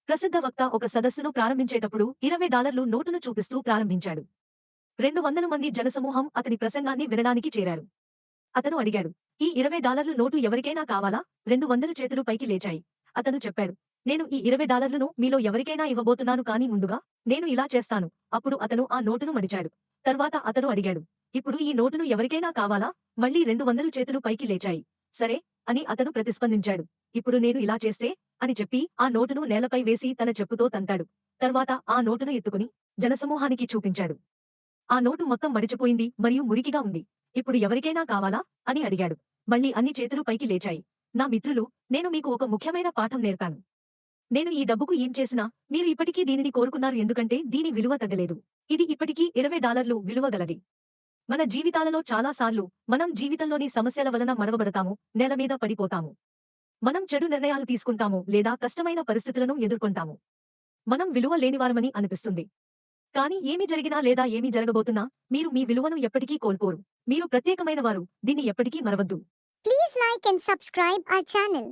ప్రసిద్ధ వక్త ఒక సదస్సును ప్రారంభించేటప్పుడు $20 నోటును చూపిస్తూ ప్రారంభించాడు. 200 మంది జనసమూహం అతని ప్రసంగాన్ని వినడానికి చేరారు. అతను అడిగాడు, ఈ $20 నోటు ఎవరికైనా కావాలా? 200 చేతులు పైకి లేచాయి. అతను చెప్పాడు, నేను ఈ $20 మీలో ఎవరికైనా ఇవ్వబోతున్నాను, కానీ ముందుగా నేను ఇలా చేస్తాను. అప్పుడు అతను ఆ నోటును మడిచాడు. తర్వాత అతను అడిగాడు, ఇప్పుడు ఈ నోటును ఎవరికైనా కావాలా? మళ్ళీ 200 చేతులు పైకి లేచాయి. సరే అని అతను ప్రతిస్పందించాడు. ఇప్పుడు నేను ఇలా చేస్తే అని చెప్పి ఆ నోటును నేలపై వేసి తన చెప్పుతో తంతాడు. తర్వాత ఆ నోటును ఎత్తుకుని జనసమూహానికి చూపించాడు. ఆ నోటు మొత్తం మడిచిపోయింది మరియు మురికిగా ఉంది. ఇప్పుడు ఎవరికైనా కావాలా అని అడిగాడు. మళ్ళీ అన్ని చేతులు పైకి లేచాయి. నా మిత్రులు, నేను మీకు ఒక ముఖ్యమైన పాఠం నేర్పాను. నేను ఈ డబ్బుకు ఏం చేసినా మీరు ఇప్పటికీ దీనిని కోరుకున్నారు, ఎందుకంటే దీని విలువ తగ్గలేదు. ఇది ఇప్పటికీ $20 విలువ గలది. మన జీవితాలలో చాలా సార్లు మనం జీవితంలోని సమస్యల వలన మడవబడతాము, నేల మీద పడిపోతాము. మనం చెడు నిర్ణయాలు తీసుకుంటాము లేదా కష్టమైన పరిస్థితులను ఎదుర్కొంటాము. మనం విలువ లేనివారమని అనిపిస్తుంది. కానీ ఏమి జరిగినా లేదా ఏమి జరగబోతున్నా మీరు మీ విలువను ఎప్పటికీ కోల్పోరు. మీరు ప్రత్యేకమైనవారు, దీన్ని ఎప్పటికీ మరవద్దు. Please like and subscribe our channel.